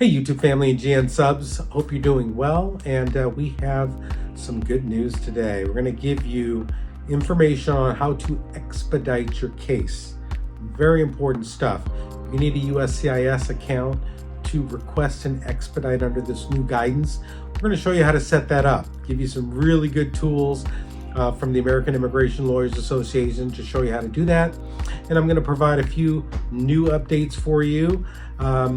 Hey YouTube family and GN subs, hope you're doing well, and we have some good news today. We're going to give you information on how to expedite your case. Very important stuff. You need a USCIS account to request an expedite under this new guidance. We're going to show you how to set that up, give you some really good tools from the American Immigration Lawyers Association to show you how to do that. And I'm going to provide a few new updates for you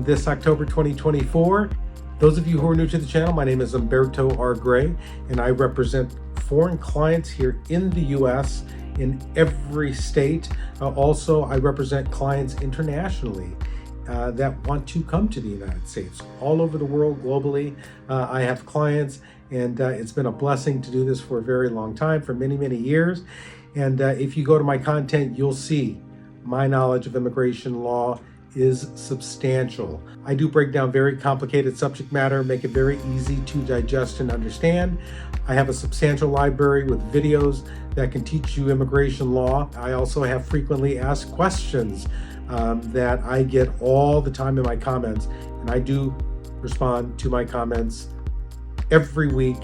this October 2024. Those of you who are new to the channel, my name is Humberto R. Gray, and I represent foreign clients here in the U.S. in every state. Also, I represent clients internationally that want to come to the United States, all over the world, globally. I have clients, and it's been a blessing to do this for a very long time, for many, many years. And if you go to my content, you'll see my knowledge of immigration law is substantial. I do break down very complicated subject matter, make it very easy to digest and understand. I have a substantial library with videos that can teach you immigration law. I also have frequently asked questions that I get all the time in my comments, and I do respond to my comments every week,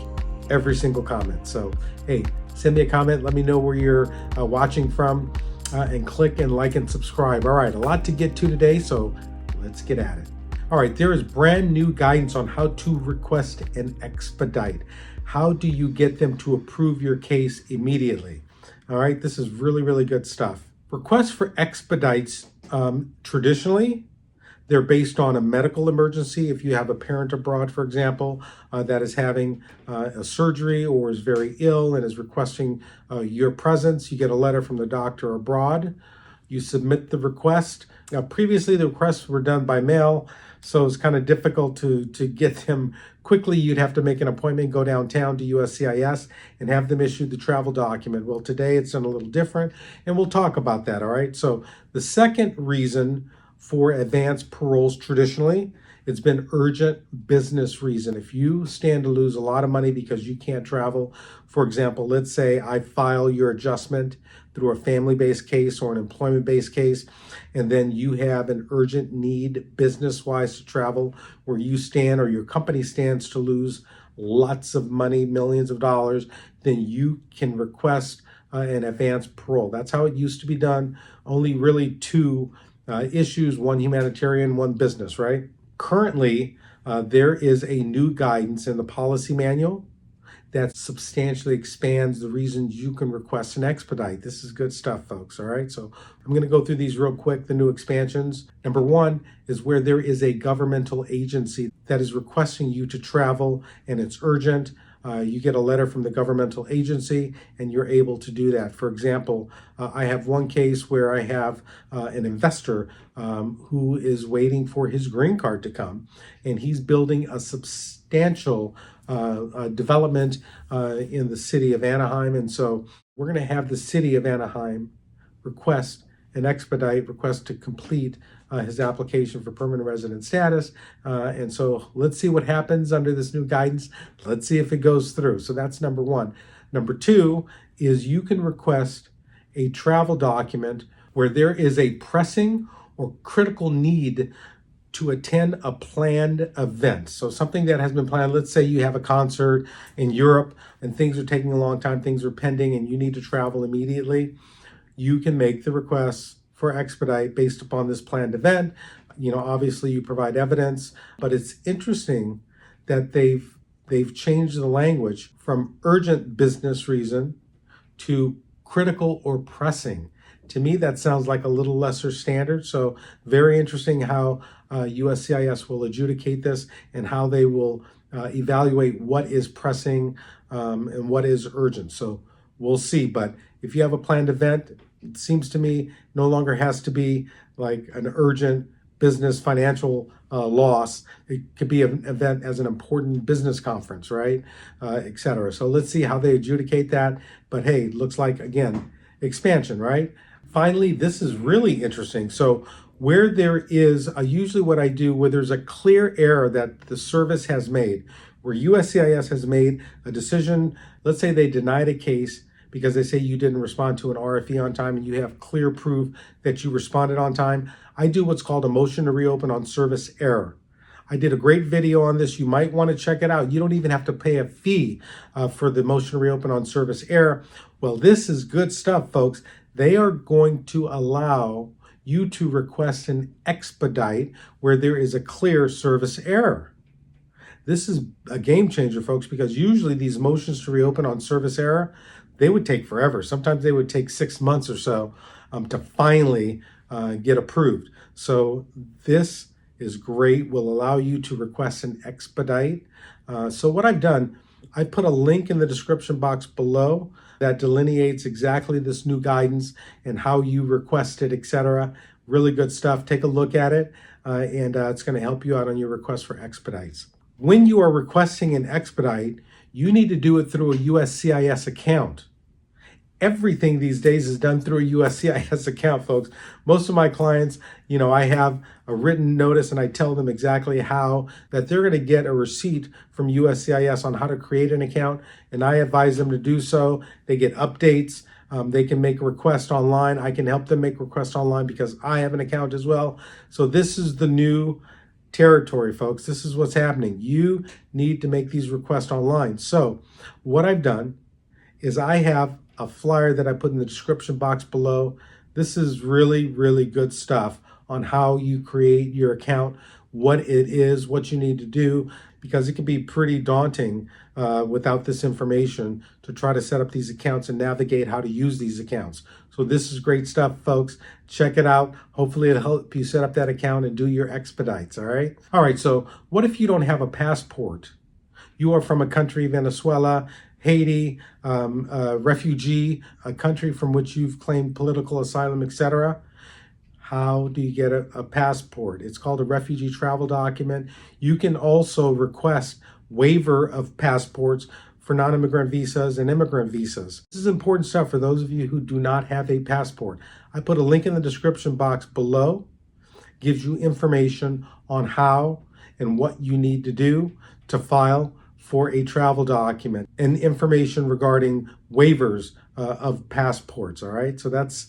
every single comment. So, hey, send me a comment, let me know where you're watching from, and click and like and subscribe. All right, a lot to get to today, so let's get at it. All right, there is brand new guidance on how to request an expedite. How do you get them to approve your case immediately? All right, this is really, really good stuff. Requests for expedites, traditionally, they're based on a medical emergency. If you have a parent abroad, for example, that is having a surgery or is very ill and is requesting your presence, you get a letter from the doctor abroad. You submit the request. Now, previously, the requests were done by mail, so it's kind of difficult to get them quickly. You'd have to make an appointment, go downtown to USCIS, and have them issue the travel document. Well, today it's done a little different, and we'll talk about that, all right? So the second reason for advance paroles traditionally, it's been urgent business reason. If you stand to lose a lot of money because you can't travel, for example, let's say I file your adjustment through a family-based case or an employment-based case, and then you have an urgent need business-wise to travel where you stand or your company stands to lose lots of money, millions of dollars, then you can request an advance parole. That's how it used to be done. Only really two issues, one humanitarian, one business, right? Currently, there is a new guidance in the policy manual that substantially expands the reasons you can request an expedite. This is good stuff, folks, all right? So I'm going to go through these real quick, the new expansions. Number one is where there is a governmental agency that is requesting you to travel and it's urgent. You get a letter from the governmental agency and you're able to do that. For example, I have one case where I have an investor who is waiting for his green card to come, and he's building a substantial development in the city of Anaheim. And so we're going to have the city of Anaheim request an expedite, request to complete his application for permanent resident status. And so let's see what happens under this new guidance. Let's see if it goes through. So that's number one. Number two is you can request a travel document where there is a pressing or critical need to attend a planned event. So something that has been planned, let's say you have a concert in Europe and things are taking a long time, things are pending and you need to travel immediately. You can make the request for expedite based upon this planned event. You know, obviously you provide evidence, but it's interesting that they've changed the language from urgent business reason to critical or pressing. To me, that sounds like a little lesser standard. So very interesting how USCIS will adjudicate this and how they will evaluate what is pressing and what is urgent. So we'll see. But if you have a planned event, it seems to me no longer has to be like an urgent business financial loss. It could be an event as an important business conference, right? Et cetera. So let's see how they adjudicate that. But hey, looks like, again, expansion, right? Finally, this is really interesting. So where there is, usually what I do, where there's a clear error that the service has made, where USCIS has made a decision, let's say they denied a case because they say you didn't respond to an RFE on time and you have clear proof that you responded on time. I do what's called a motion to reopen on service error. I did a great video on this. You might want to check it out. You don't even have to pay a fee for the motion to reopen on service error. Well, this is good stuff, folks. They are going to allow you to request an expedite where there is a clear service error. This is a game changer, folks, because usually these motions to reopen on service error, they would take forever. Sometimes they would take 6 months or so to finally get approved. So this is great, will allow you to request an expedite. So what I've done, I put a link in the description box below that delineates exactly this new guidance and how you request it, etc. Really good stuff. Take a look at it, and it's going to help you out on your request for expedites. When you are requesting an expedite, you need to do it through a USCIS account. Everything these days is done through a USCIS account, folks. Most of my clients, I have a written notice and I tell them exactly how that they're going to get a receipt from USCIS on how to create an account, and I advise them to do so. They get updates. They can make a request online. I can help them make requests online because I have an account as well. So this is the new territory, folks. This is what's happening. You need to make these requests online. So what I've done is I have a flyer that I put in the description box below. This is really, really good stuff on how you create your account, what it is, what you need to do, because it can be pretty daunting without this information to try to set up these accounts and navigate how to use these accounts. So this is great stuff, folks. Check it out. Hopefully it'll help you set up that account and do your expedites, all right? All right, so what if you don't have a passport? You are from a country, Venezuela, Haiti, refugee, a country from which you've claimed political asylum, etc. How do you get a passport? It's called a refugee travel document. You can also request waiver of passports for non-immigrant visas and immigrant visas. This is important stuff for those of you who do not have a passport. I put a link in the description box below. Gives you information on how and what you need to do to file for a travel document and information regarding waivers of passports, all right? So that's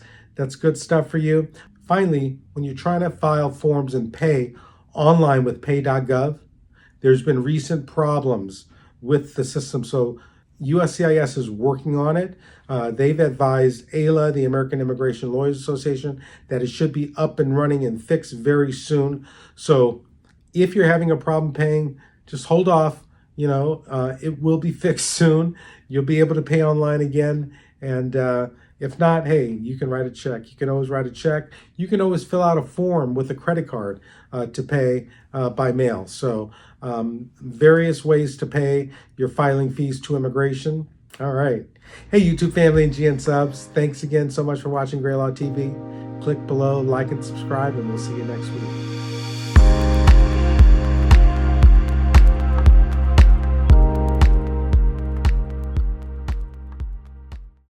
good stuff for you. Finally, when you're trying to file forms and pay online with PAY.GOV, there's been recent problems with the system. So USCIS is working on it. They've advised AILA, the American Immigration Lawyers Association, that it should be up and running and fixed very soon. So if you're having a problem paying, just hold off. It will be fixed soon. You'll be able to pay online again. And if not, hey, you can write a check. You can always write a check. You can always fill out a form with a credit card to pay by mail. So various ways to pay your filing fees to immigration. All right. Hey, YouTube family and GN subs. Thanks again so much for watching GrayLaw TV. Click below, like and subscribe, and we'll see you next week.